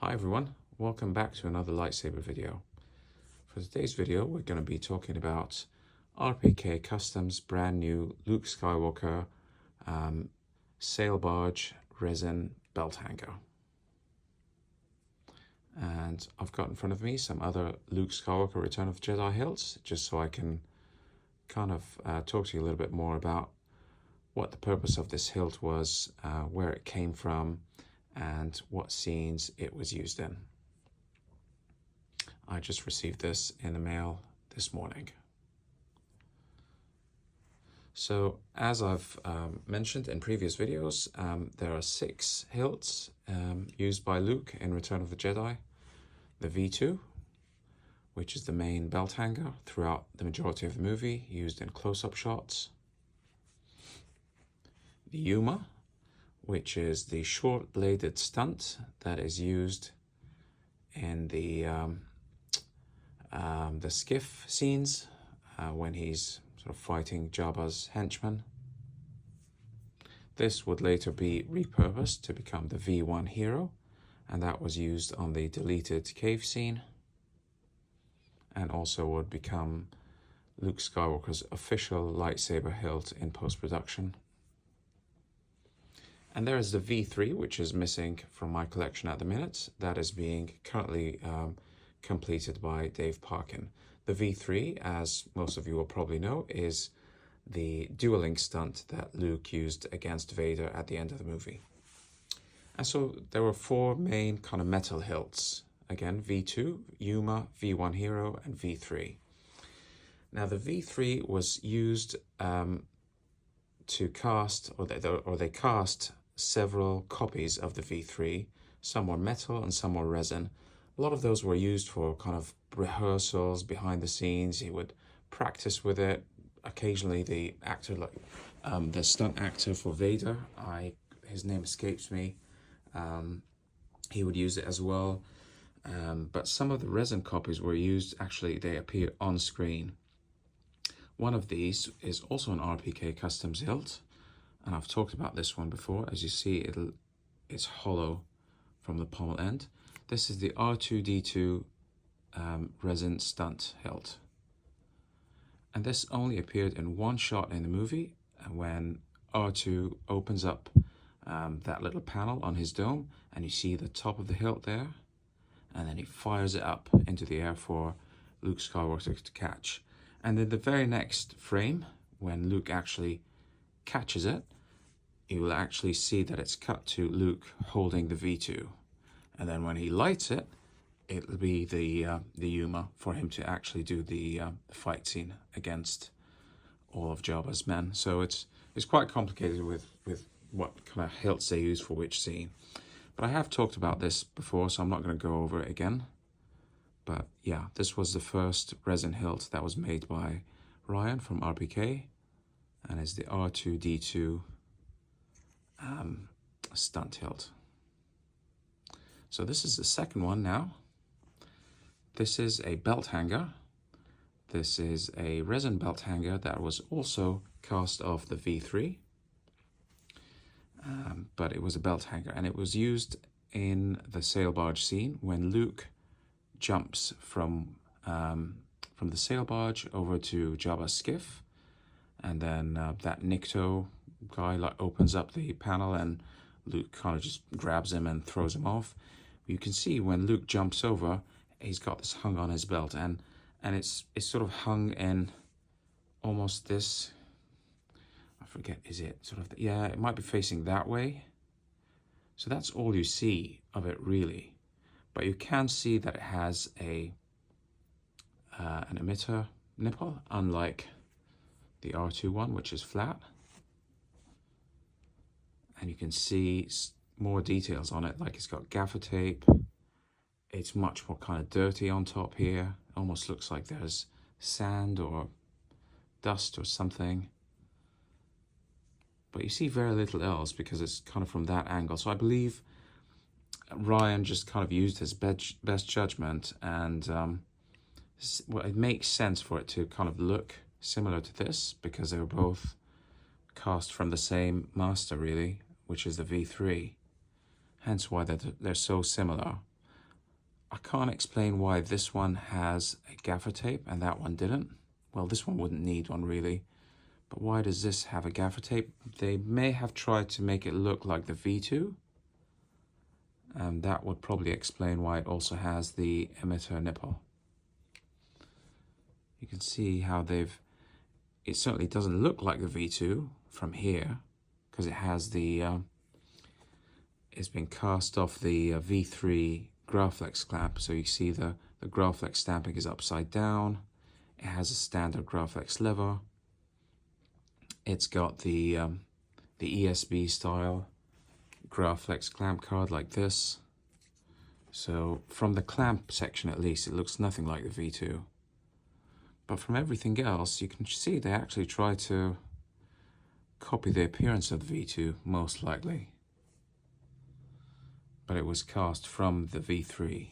Hi everyone, welcome back to another lightsaber video. For today's video, we're going to be talking about RPK Customs brand new Luke Skywalker sail barge resin belt hanger. And I've got in front of me some other Luke Skywalker Return of the Jedi hilts, just so I can kind of talk to you a little bit more about what the purpose of this hilt was, where it came from, and what scenes it was used in. I just received this in the mail this morning. So as I've mentioned in previous videos, there are 6 hilts used by Luke in Return of the Jedi. The V2, which is the main belt hanger throughout the majority of the movie, used in close-up shots. The Yuma, which is the short-bladed stunt that is used in the skiff scenes when he's sort of fighting Jabba's henchmen. This would later be repurposed to become the V1 hero, and that was used on the deleted cave scene, and also would become Luke Skywalker's official lightsaber hilt in post-production. And there is the V3, which is missing from my collection at the minute. That is being currently completed by Dave Parkin. The V3, as most of you will probably know, is the dueling stunt that Luke used against Vader at the end of the movie. And so there were 4 main kind of metal hilts. Again, V2, Yuma, V1 Hero, and V3. Now the V3 was used to cast, or they cast several copies of the V3. Some were metal and some were resin. A lot of those were used for kind of rehearsals behind the scenes. He would practice with it. Occasionally the actor, like the stunt actor for Vader, his name escapes me, he would use it as well. But some of the resin copies were used, actually they appear on screen. One of these is also an RPK Customs hilt, and I've talked about this one before. As you see, it's hollow from the pommel end. This is the R2D2 resin stunt hilt. And this only appeared in one shot in the movie, when R2 opens up that little panel on his dome, and you see the top of the hilt there, and then he fires it up into the air for Luke Skywalker to catch. And in the very next frame, when Luke actually catches it, you will actually see that it's cut to Luke holding the V2. And then when he lights it, it'll be the Yuma for him to actually do the fight scene against all of Jabba's men. So it's quite complicated with what kind of hilts they use for which scene. But I have talked about this before, so I'm not going to go over it again. But yeah, this was the first resin hilt that was made by Ryan from RPK, and is the R2D2 stunt hilt. So this is the second one now. This is a belt hanger. This is a resin belt hanger that was also cast off the V3. But it was a belt hanger, and it was used in the sail barge scene when Luke jumps from the sail barge over to Jabba's skiff, and then that Nikto guy opens up the panel, and Luke kind of just grabs him and throws him off. You can see when Luke jumps over, he's got this hung on his belt, and it's sort of hung in almost this, I forget, is it sort of, yeah, it might be facing that way. So that's all you see of it really. But you can see that it has an emitter nipple, unlike the R2 one, which is flat. And you can see more details on it, like it's got gaffer tape. It's much more kind of dirty on top here. It almost looks like there's sand or dust or something. But you see very little else because it's kind of from that angle. So I believe Ryan just kind of used his best judgment, and well, it makes sense for it to kind of look similar to this because they were both cast from the same master really, which is the V3. Hence why they're so similar. I can't explain why this one has a gaffer tape and that one didn't. Well, this one wouldn't need one really, but why does this have a gaffer tape? They may have tried to make it look like the V2, and that would probably explain why it also has the emitter nipple. You can see how it certainly doesn't look like the V2 from here, because it has the, it's been cast off the V3 Graflex clamp, so you see the Graflex stamping is upside down. It has a standard Graflex lever. It's got the ESB style Graflex clamp card like this. So from the clamp section at least, it looks nothing like the V2. But from everything else, you can see they actually try to copy the appearance of the V2, most likely. But it was cast from the V3.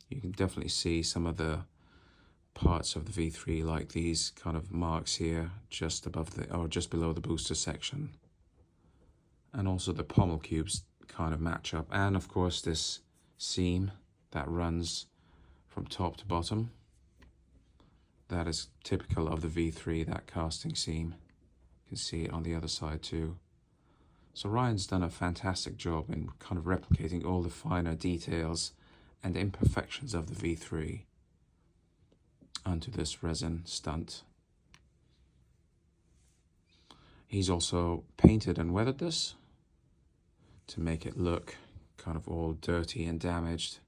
You can definitely see some of the parts of the V3, like these kind of marks here, just above the, or just below the booster section. And also the pommel cubes kind of match up. And of course this seam that runs from top to bottom. That is typical of the V3, that casting seam. You can see it on the other side too. So Ryan's done a fantastic job in kind of replicating all the finer details and imperfections of the V3 onto this resin stunt. He's also painted and weathered this to make it look kind of all dirty and damaged.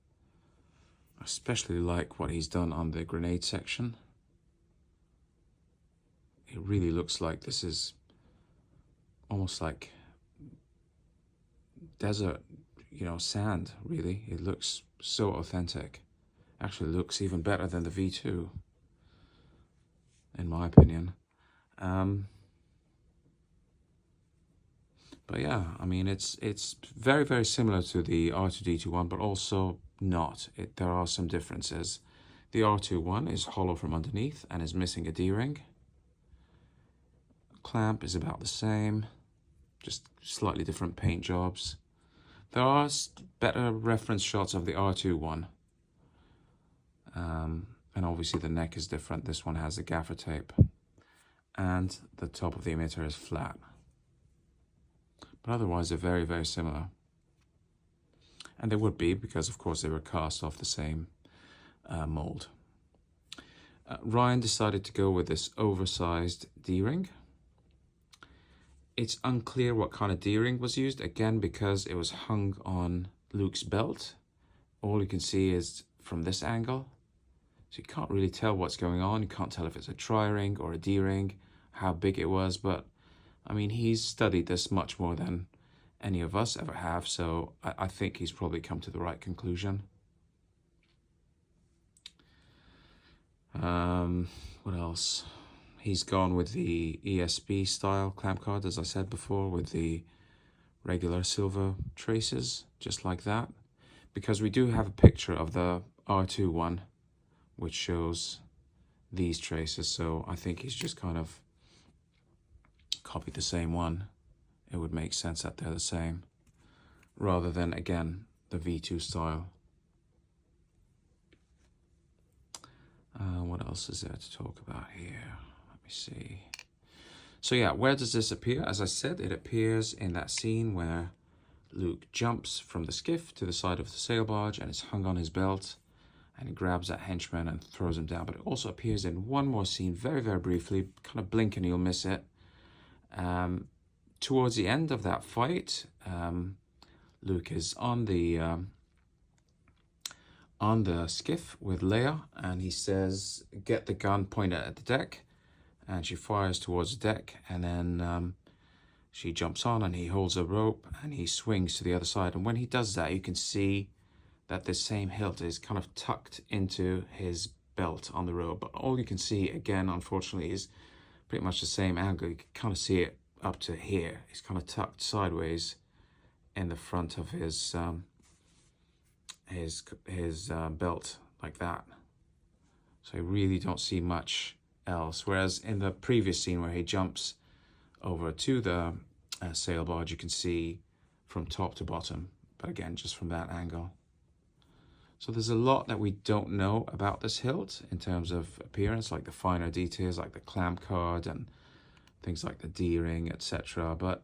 I especially like what he's done on the grenade section. It really looks like this is almost like desert, you know, sand, really. It looks so authentic. Actually looks even better than the V2, in my opinion. But yeah, I mean, it's very, very similar to the R2D2 one, but also not. There are some differences. The R2 one is hollow from underneath and is missing a D-ring. Clamp is about the same, just slightly different paint jobs. There are better reference shots of the R2 one. And obviously the neck is different. This one has the gaffer tape. And the top of the emitter is flat. But otherwise they're very, very similar. And they would be because of course they were cast off the same mold. Ryan decided to go with this oversized D-ring. It's unclear what kind of D-ring was used, again because it was hung on Luke's belt. All you can see is from this angle. So you can't really tell what's going on. You can't tell if it's a tri-ring or a D-ring, how big it was, but I mean, he's studied this much more than any of us ever have, so I think he's probably come to the right conclusion. What else? He's gone with the ESB style clamp card, as I said before, with the regular silver traces, just like that. Because we do have a picture of the R2 one, which shows these traces, so I think he's just kind of copied the same one. It would make sense that they're the same, rather than, again, the V2 style. What else is there to talk about here? Let me see. So yeah, where does this appear? As I said, it appears in that scene where Luke jumps from the skiff to the side of the sail barge and is hung on his belt, and he grabs that henchman and throws him down. But it also appears in one more scene, very, very briefly, kind of blink and you'll miss it. Towards the end of that fight, Luke is on the skiff with Leia, and he says, "Get the gun pointed at the deck," and she fires towards the deck, and then she jumps on, and he holds a rope, and he swings to the other side. And when he does that, you can see that this same hilt is kind of tucked into his belt on the rope. But all you can see, again, unfortunately, is pretty much the same angle. You can kind of see it up to here. It's kind of tucked sideways in the front of his belt, like that. So you really don't see much else. Whereas in the previous scene where he jumps over to the sail barge, you can see from top to bottom, but again, just from that angle. So there's a lot that we don't know about this hilt in terms of appearance, like the finer details, like the clamp card and things like the D-ring, etc. But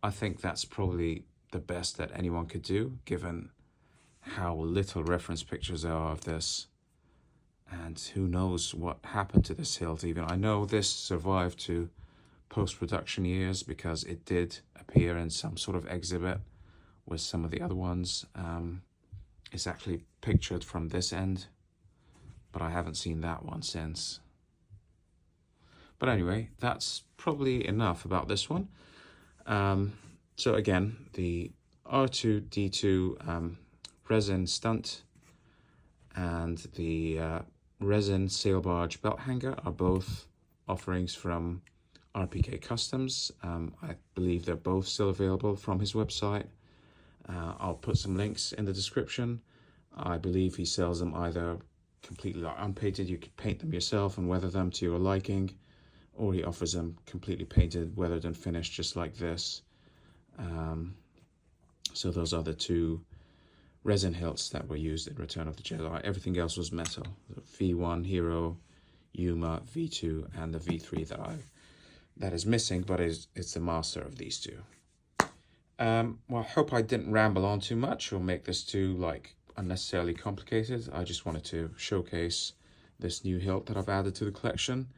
I think that's probably the best that anyone could do, given how little reference pictures there are of this. And who knows what happened to this hilt even. I know this survived to post-production years because it did appear in some sort of exhibit with some of the other ones. It's actually pictured from this end, but I haven't seen that one since. But anyway, that's probably enough about this one. So again, the R2D2 resin stunt and the resin sail barge belt hanger are both offerings from RPK Customs. I believe they're both still available from his website. I'll put some links in the description. I believe he sells them either completely unpainted, you could paint them yourself and weather them to your liking, or he offers them completely painted, weathered and finished just like this. So those are the two resin hilts that were used in Return of the Jedi. Everything else was metal. The V1 Hero, Yuma, V2, and the V3 that is missing, but it's the master of these two. Well, I hope I didn't ramble on too much or make this too unnecessarily complicated. I just wanted to showcase this new hilt that I've added to the collection.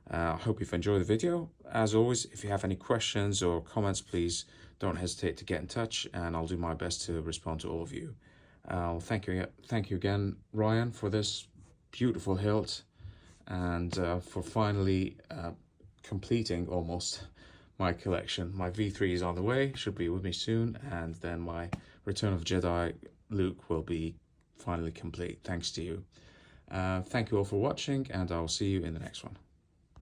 I hope you've enjoyed the video. As always, if you have any questions or comments, please don't hesitate to get in touch, and I'll do my best to respond to all of you. Thank you again, Ryan, for this beautiful hilt, and for finally completing almost my collection. My V3 is on the way, should be with me soon, and then my Return of the Jedi Luke will be finally complete, thanks to you. Thank you all for watching, and I'll see you in the next one.